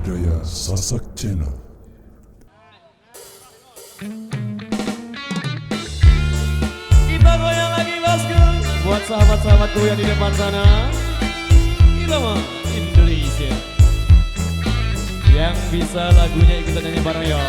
budaya Sasak Channel. Kita goyang lagi bosku. Buat sahabat-sahabatku yang di depan sana. Kita mah Indonesia. Yang bisa lagunya ikutan nyanyi bareng ya.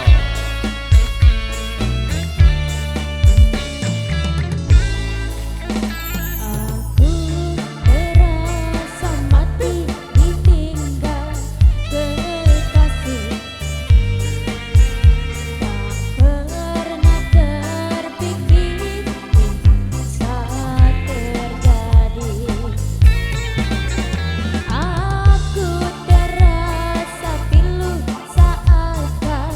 Aku terasa pilu seakan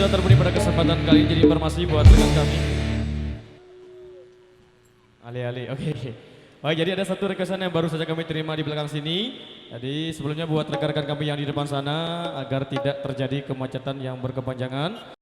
sudah terbunyi pada kesempatan kali ini, jadi informasi buat rekan kami. Ali-ali, oke. Baik, jadi ada satu requestan yang baru saja kami terima di belakang sini. Jadi sebelumnya buat rekan-rekan kami yang di depan sana agar tidak terjadi kemacetan yang berkepanjangan.